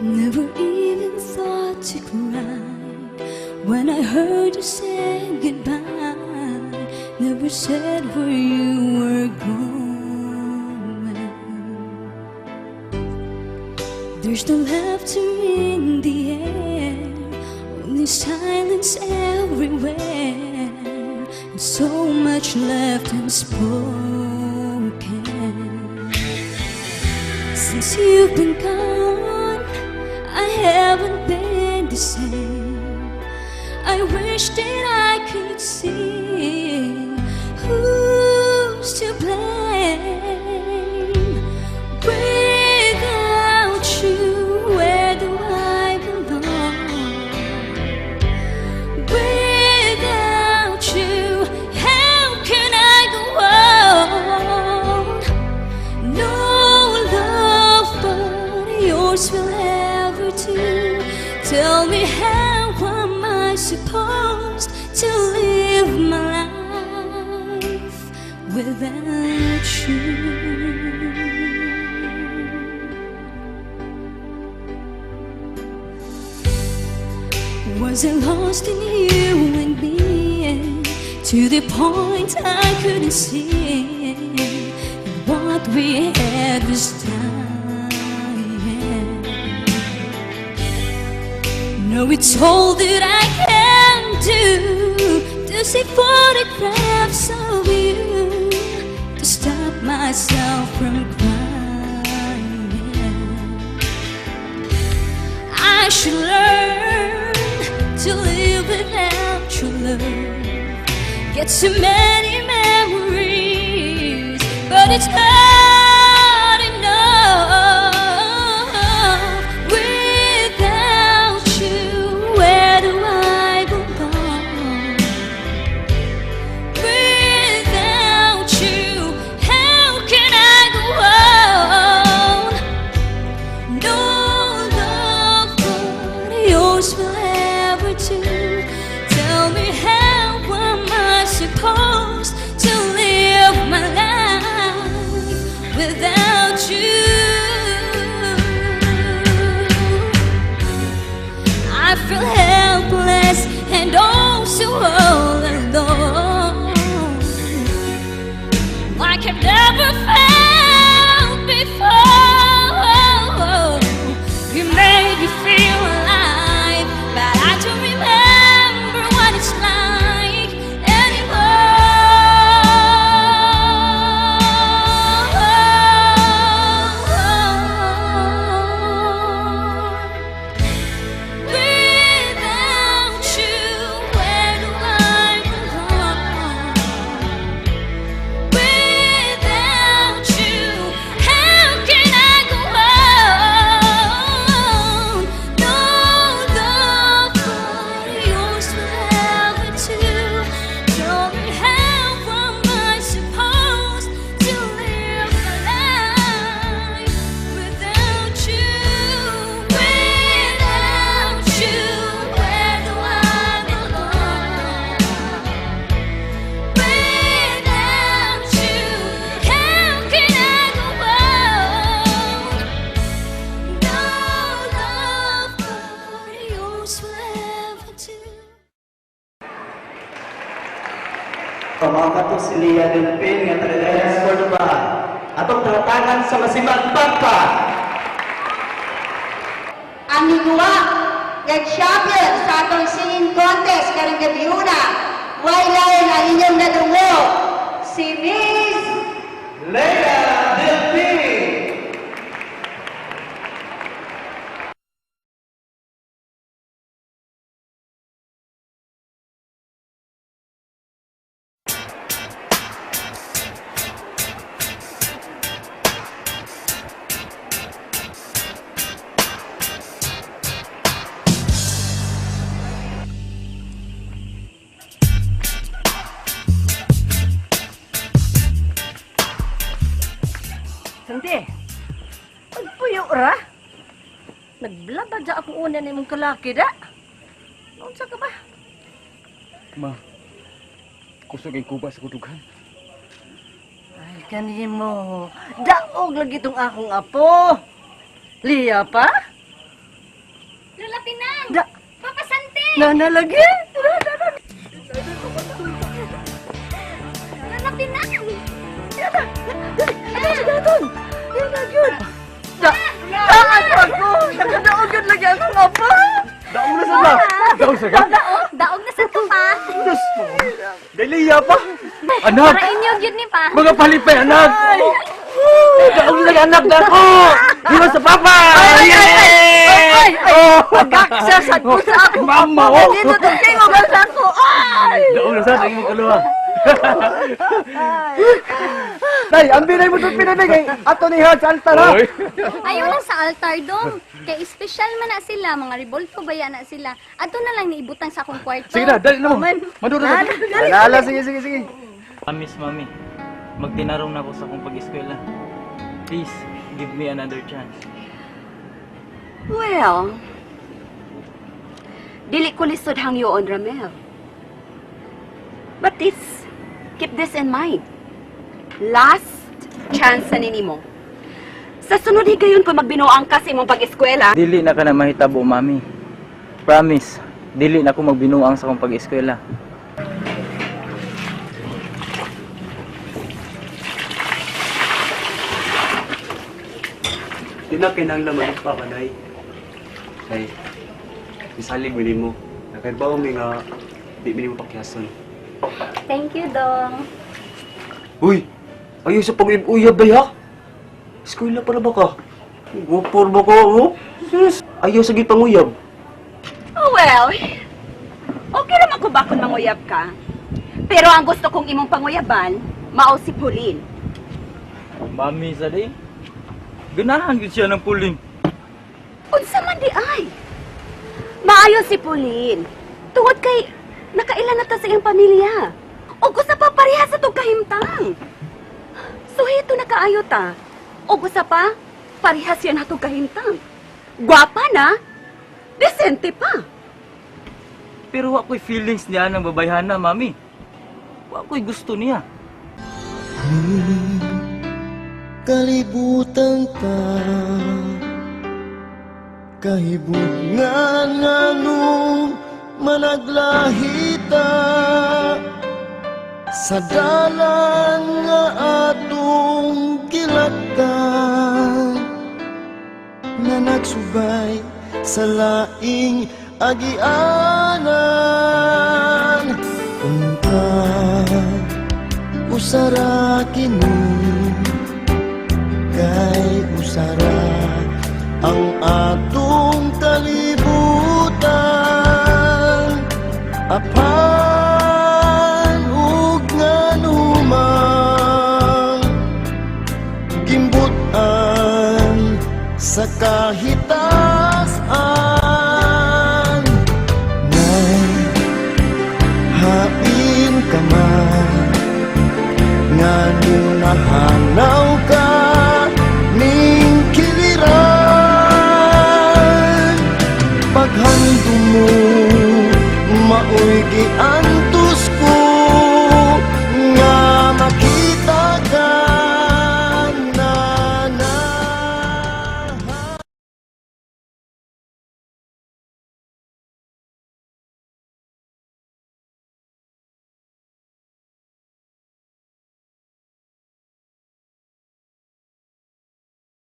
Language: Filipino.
Never even thought to cry when I heard you say goodbye. Never said where you were going. There's no laughter in the air, only silence everywhere, and so much left unspoken. Since you've been gone, I haven't been the same. I wish that I could see who's to blame. Without you, where do I belong? Without you, how can I go on? No love but yours will ever do. Tell me, how am I supposed to live my life without you? Was I lost in you and me, to the point I couldn't see what we had was dying? No, it's all that I can do to see photographs of you, to stop myself from crying. I should learn to live without your love. Get so many memories, but it's not enough. Without you, where do I belong? Without you, how can I go on? No love but yours will ever do. Tell me, how am I supposed to live my life without you? I feel helpless and oh so all alone, like I've never felt before. You made me feel alive, but I don't remember what it's like anymore. Without you, where do I belong? Without you, how can I go on? No love but yours will ever do. Tell me, how am I supposed to live my life without you? Without you, where do I belong? Without you, how can I go on? No love but yours will ever do. Pamangkat to si Lia Delpin nga Tres Cordoba. Atong tangtangan sa Masimbang Pagpa. Ang higuwa, nag-champion sa atong singing contest karong gabi una. Wailay ang inyong nadungo, si Miss Leia Delpin. Puyo ra. Naglabad sa akong una ni mong kalaki da. Unsa ka ba? Ma, kusog ay kuba sa kudugan. Ay, kanimo. Daog lagi tong akong apo. Liya pa? Lola Pinang! Da, Papa Sante! nana lagi? Lola Pinang! Yana, daton. Yana yun. Daan ako. Nakadaog yun lagi akong apo. Daong na sa Daong sa ka? Daog na sa to pa! Diyos mo. Daliya pa. Anak, Para inyo yun ni pa! mga palipay, anak. Daong na anak na ako. Diba sa papa? Ay! Pagkaksa sa ako. Mama, oh. Dito to kayo sa ako. Ay! Daong na sa mo kaluha. Nay, ang binay mo itong pinabigay. Ato ni Hod sa altar, ha? Ayaw lang sa altar dong. Kay special man na sila, mga revolto baya na sila. Ato na lang niibutang sa akong kwarto. Sige na, dali na mo. Maduro na. Alala, sige. Miss Mami, magtinarong na ako sa akong pag-eskwela. Please, give me another chance. Well, dili ko lisod hangyoon, Ramel. But keep this in mind. Last chance na ninimo. Sa sunod higayon pa magbinuang ka sa imong pag-eskwela, Dili na ka na mahitabo, Mami. Promise, dili na ako magbinuang sa akong pag-eskwela. Di na kinanglaman pa ka, Day. Day, isalig mo mo. Nakaibaw mi nga, di mo pakyason. Thank you, dong. Uy! Ayaw sa pag-uyab, Day, ha? Eskwela para ba ka? Gupor ba ka, oh? Sus! Ayaw sa gipanguyab. oh well, okay naman ko ba kung manguyab ka? Pero ang gusto kong imong panguyaban, mao si Pauline. Mami, sa day, ganahan yun siya ng puling. Unsa man di ay? Maayo si Pauline. Tungod kay nakailan na ta sa iyang pamilya. O gusto pa pareha sa tong kahimtang. Suhito na kaayo ta. O gusto pa pareha siya na tong kahimtang. Gwapa na, desente pa. Pero ako'y feelings niya ng babayhana, Mami. Ako'y gusto niya. Kalibutan ka kahibungan nga nung managlahita sa dalan nga atong kilaktan na nagsubay sa laing agianan unta usara kini kay usara ang atong kalibutan apan ug nganumang gimbutan sa kahitasan nay hain ka man ngano nahanaw ka ning kiliran paghandom mo maoy giantos ko